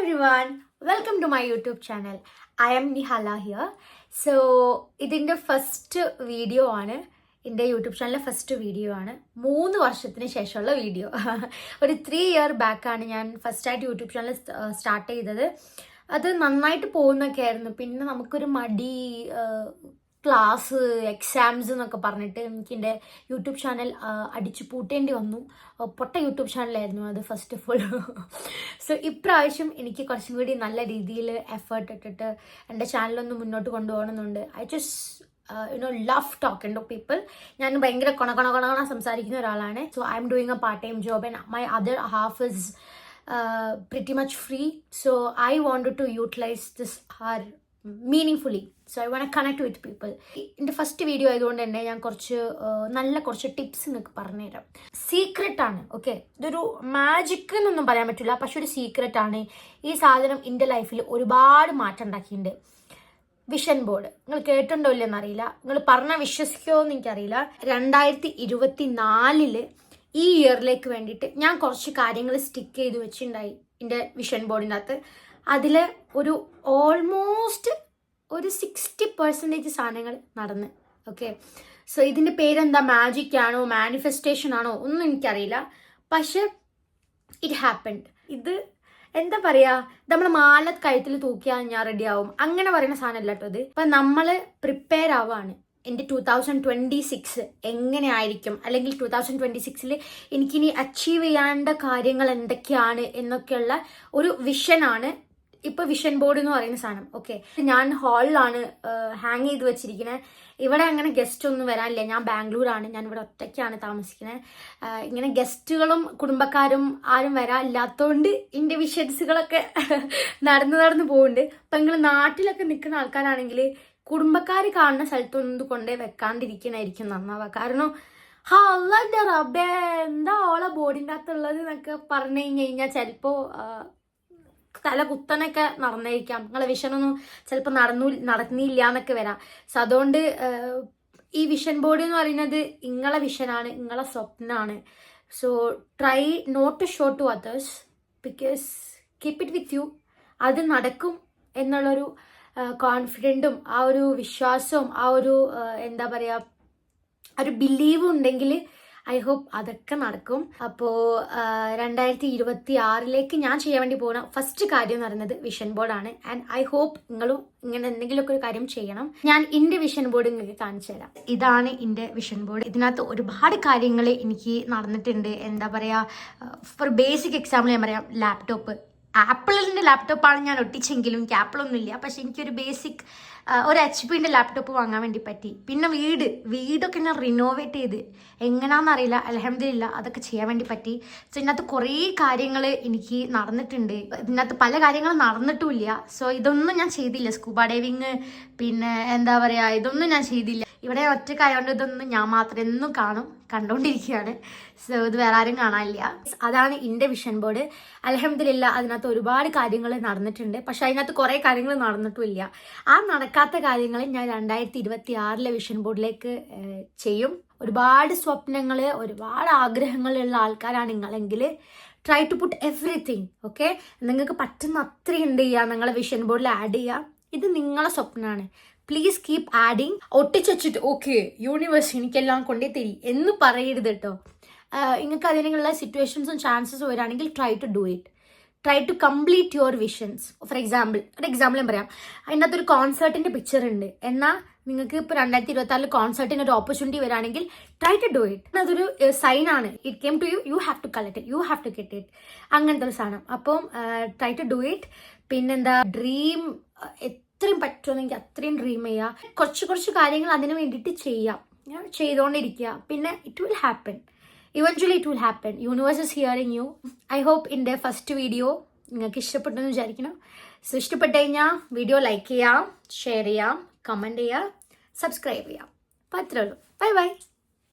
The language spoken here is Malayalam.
everyone, welcome to my YouTube channel. I am Nihala here. So, ഇതിൻ്റെ ഫസ്റ്റ് വീഡിയോ ആണ്, എൻ്റെ യൂട്യൂബ് ചാനലിലെ ഫസ്റ്റ് വീഡിയോ ആണ്. 3 വർഷത്തിന് ശേഷമുള്ള വീഡിയോ. ഒരു 3 year ബാക്കാണ് ഞാൻ ഫസ്റ്റായിട്ട് യൂട്യൂബ് ചാനൽ സ്റ്റാർട്ട് ചെയ്തത്. അത് നന്നായിട്ട് പോകുന്നൊക്കെ ആയിരുന്നു. പിന്നെ നമുക്കൊരു മടി, ക്ലാസ്, എക്സാംസ് എന്നൊക്കെ പറഞ്ഞിട്ട് എനിക്ക് എൻ്റെ യൂട്യൂബ് ചാനൽ അടിച്ചു പൂട്ടേണ്ടി വന്നു. പൊട്ട യൂട്യൂബ് ചാനലായിരുന്നു അത് ഫസ്റ്റ് ഓഫ് ഓൾ. സോ ഇപ്രാവശ്യം എനിക്ക് കുറച്ചും കൂടി നല്ല രീതിയിൽ എഫേർട്ട് ഇട്ടിട്ട് എൻ്റെ ചാനലൊന്ന് മുന്നോട്ട് കൊണ്ടുപോകണമെന്നുണ്ട്. I just love talking to people. ഞാൻ ഭയങ്കര കൊണ സംസാരിക്കുന്ന ഒരാളാണ്. So I am doing a part time job and my other half is pretty much free. So I wanted to utilize this hour meaningfully. So I want to connect with people. എൻ്റെ ഫസ്റ്റ് വീഡിയോ ആയതുകൊണ്ട് തന്നെ ഞാൻ കുറച്ച് ടിപ്സ് നിങ്ങൾക്ക് പറഞ്ഞുതരാം. സീക്രട്ട് ആണ്, ഓക്കെ? ഇതൊരു മാജിക് എന്നൊന്നും പറയാൻ പറ്റില്ല, പക്ഷെ ഒരു സീക്രട്ട് ആണ്. ഈ സാധനം എൻ്റെ ലൈഫിൽ ഒരുപാട് മാറ്റം ഉണ്ടാക്കിയിട്ടുണ്ട്. വിഷൻ ബോർഡ് നിങ്ങൾ കേട്ടിട്ടുണ്ടോ ഇല്ലെന്നറിയില്ല, നിങ്ങൾ പറഞ്ഞാൽ വിശ്വസിക്കുമോ എന്ന് എനിക്കറിയില്ല. 2024 ഈ ഇയറിലേക്ക് വേണ്ടിയിട്ട് ഞാൻ കുറച്ച് കാര്യങ്ങൾ സ്റ്റിക്ക് ചെയ്ത് വെച്ചിട്ടുണ്ടായി എൻ്റെ വിഷൻ ബോർഡിൻ്റെ അകത്ത്. അതിൽ ഒരു ഓൾമോസ്റ്റ് ഒരു 60% സാധനങ്ങൾ നടന്ന്, ഓക്കെ? സോ ഇതിൻ്റെ പേരെന്താ, മാജിക് ആണോ മാനിഫെസ്റ്റേഷൻ ആണോ ഒന്നും എനിക്കറിയില്ല, പക്ഷെ ഇറ്റ് ഹാപ്പൻഡ്. ഇത് എന്താ പറയുക, നമ്മൾ മാല കഴുത്തിൽ തൂക്കിയാൽ ഞാൻ റെഡി ആവും അങ്ങനെ പറയുന്ന സാധനമല്ല കേട്ടോ ഇത്. അപ്പം നമ്മൾ പ്രിപ്പയർ ആവുകയാണ്. എൻ്റെ 2026 എങ്ങനെയായിരിക്കും, അല്ലെങ്കിൽ 2026 എനിക്കിനി അച്ചീവ് ചെയ്യേണ്ട കാര്യങ്ങൾ എന്തൊക്കെയാണ് എന്നൊക്കെയുള്ള ഒരു വിഷനാണ് ഇപ്പോൾ വിഷൻ ബോർഡ് എന്ന് പറയുന്ന സാധനം, ഓക്കെ? ഞാൻ ഹാളിലാണ് ഹാങ് ചെയ്ത് വെച്ചിരിക്കുന്നത്. ഇവിടെ അങ്ങനെ ഗസ്റ്റ് ഒന്നും വരാനില്ല. ഞാൻ ബാംഗ്ലൂരാണ്, ഞാൻ ഇവിടെ ഒറ്റയ്ക്കാണ് താമസിക്കുന്നത്. ഇങ്ങനെ ഗസ്റ്റുകളും കുടുംബക്കാരും ആരും വരാനില്ലാത്തതുകൊണ്ട് എൻ്റെ വിഷൻസുകളൊക്കെ നടന്നു പോകുന്നുണ്ട്. അപ്പം നിങ്ങൾ നാട്ടിലൊക്കെ നിൽക്കുന്ന ആൾക്കാരാണെങ്കിൽ കുടുംബക്കാർ കാണുന്ന സ്ഥലത്തൊന്നും കൊണ്ടേ വെക്കാണ്ടിരിക്കണായിരിക്കും നന്നാവുക. കാരണം അള്ളാന്റെ റബ്ബേ എന്താ ഓളെ ബോഡിൻ്റെ അകത്തുള്ളത് എന്നൊക്കെ പറഞ്ഞു കഴിഞ്ഞാൽ ചിലപ്പോൾ തല കുത്തനൊക്കെ നടന്നിരിക്കാം. നിങ്ങളെ വിഷനൊന്നും ചിലപ്പോൾ നടന്നില്ല എന്നൊക്കെ വരാം. സോ അതുകൊണ്ട് ഈ വിഷൻ ബോർഡ് എന്ന് പറയുന്നത് നിങ്ങളെ വിഷനാണ്, നിങ്ങളെ സ്വപ്നമാണ്. So try not to show to others, because keep it with you. അത് നടക്കും എന്നുള്ളൊരു കോൺഫിഡൻറ്റും ആ ഒരു വിശ്വാസവും ആ ഒരു എന്താ പറയുക, ഒരു ബിലീവും ഉണ്ടെങ്കിൽ ഐ ഹോപ്പ് അതൊക്കെ നടക്കും. അപ്പോൾ 2026 ഞാൻ ചെയ്യാൻ വേണ്ടി പോകുന്ന ഫസ്റ്റ് കാര്യം എന്ന് പറയുന്നത് വിഷൻ ബോർഡാണ്. ആൻഡ് ഐ ഹോപ്പ് നിങ്ങളും ഇങ്ങനെ എന്തെങ്കിലുമൊക്കെ ഒരു കാര്യം ചെയ്യണം. ഞാൻ എൻ്റെ വിഷൻ ബോർഡ് നിങ്ങൾക്ക് കാണിച്ചു തരാം. ഇതാണ് എൻ്റെ വിഷൻ ബോർഡ്. ഇതിനകത്ത് ഒരുപാട് കാര്യങ്ങൾ എനിക്ക് നടന്നിട്ടുണ്ട്. എന്താ പറയുക, ഫോർ ബേസിക് എക്സാമ്പിൾ ഞാൻ പറയാം, ലാപ്ടോപ്പ്. ആപ്പിളിൻ്റെ ലാപ്ടോപ്പാണ് ഞാൻ ഒട്ടിച്ചെങ്കിലും എനിക്ക് ആപ്പിളൊന്നുമില്ല, പക്ഷെ എനിക്കൊരു ബേസിക് ഒരു HP ലാപ്ടോപ്പ് വാങ്ങാൻ വേണ്ടി പറ്റി. പിന്നെ വീടൊക്കെ ഞാൻ റിനോവേറ്റ് ചെയ്ത് എങ്ങനെയാണെന്നറിയില്ല, അൽഹംദുലില്ലാ അതൊക്കെ ചെയ്യാൻ വേണ്ടി പറ്റി. സോ ഇതിനകത്ത് കുറേ കാര്യങ്ങൾ എനിക്ക് നടന്നിട്ടുണ്ട്. ഇതിനകത്ത് പല കാര്യങ്ങളും നടന്നിട്ടുമില്ല. സോ ഇതൊന്നും ഞാൻ ചെയ്തില്ല. സ്കൂബ ഡൈവിങ്, പിന്നെ എന്താ പറയുക, ഇതൊന്നും ഞാൻ ചെയ്തില്ല. ഇവിടെ ഒറ്റക്കായതുകൊണ്ട് ഇതൊന്നും ഞാൻ മാത്രം എന്നും കണ്ടുകൊണ്ടിരിക്കുകയാണ്. സോ ഇത് വേറെ ആരും കാണാനില്ല. അതാണ് എൻ്റെ വിഷൻ ബോർഡ്. അൽഹംദുലില്ലാ അതിനകത്ത് ഒരുപാട് കാര്യങ്ങൾ നടന്നിട്ടുണ്ട്, പക്ഷെ അതിനകത്ത് കുറേ കാര്യങ്ങൾ നടന്നിട്ടുമില്ല. ആ നടക്കാത്ത കാര്യങ്ങൾ ഞാൻ 2026 വിഷൻ ബോർഡിലേക്ക് ചെയ്യും. ഒരുപാട് സ്വപ്നങ്ങൾ, ഒരുപാട് ആഗ്രഹങ്ങളുള്ള ആൾക്കാരാണ് നിങ്ങളെങ്കിൽ try to put everything, okay? നിങ്ങൾക്ക് പറ്റുന്ന അത്രയും എന്ത് ചെയ്യുക, നിങ്ങളെ വിഷൻ ബോർഡിൽ ആഡ് ചെയ്യുക. ഇത് നിങ്ങളെ സ്വപ്നമാണ്. Please keep adding. ഒട്ടിച്ചിട്ട് ഓക്കെ യൂണിവേഴ്സ് എനിക്കെല്ലാം കൊണ്ടേ തരി എന്ന് പറയരുത് കേട്ടോ. നിങ്ങൾക്ക് അതിനുള്ള സിറ്റുവേഷൻസും ചാൻസസും വരികയാണെങ്കിൽ try to do it. Try to complete your visions. For example ഞാൻ പറയാം, അതിനകത്ത് ഒരു കോൺസേർട്ടിൻ്റെ പിക്ചർ ഉണ്ട്. എന്നാൽ നിങ്ങൾക്ക് ഇപ്പോൾ 2026 കോൺസേർട്ടിന് ഒരു ഓപ്പർച്യൂണിറ്റി വരികയാണെങ്കിൽ ട്രൈ ടു ഡു ഇറ്റ്. അതൊരു സൈനാണ്. It came to you have to collect it, you have to get it, അങ്ങനത്തെ ഒരു സാധനം. അപ്പം ട്രൈ ടു ഡു ഇറ്റ്. പിന്നെന്താ, ഡ്രീം എത്രയും പറ്റുമെന്നെങ്കിൽ അത്രയും ഡ്രീം ചെയ്യുക. കുറച്ച് കാര്യങ്ങൾ അതിന് വേണ്ടിയിട്ട് ചെയ്തുകൊണ്ടിരിക്കുക. പിന്നെ it will happen. Eventually it will happen. Universe is hearing you. I hope in the first video നിങ്ങൾക്ക് ഇഷ്ടപ്പെട്ടെന്ന് വിചാരിക്കണം. സോ ഇഷ്ടപ്പെട്ട് കഴിഞ്ഞാൽ വീഡിയോ ലൈക്ക് ചെയ്യാം, ഷെയർ ചെയ്യാം, കമൻറ്റ് ചെയ്യാം, സബ്സ്ക്രൈബ് ചെയ്യാം. അപ്പോൾ അത്രേ ഉള്ളൂ. Bye bye.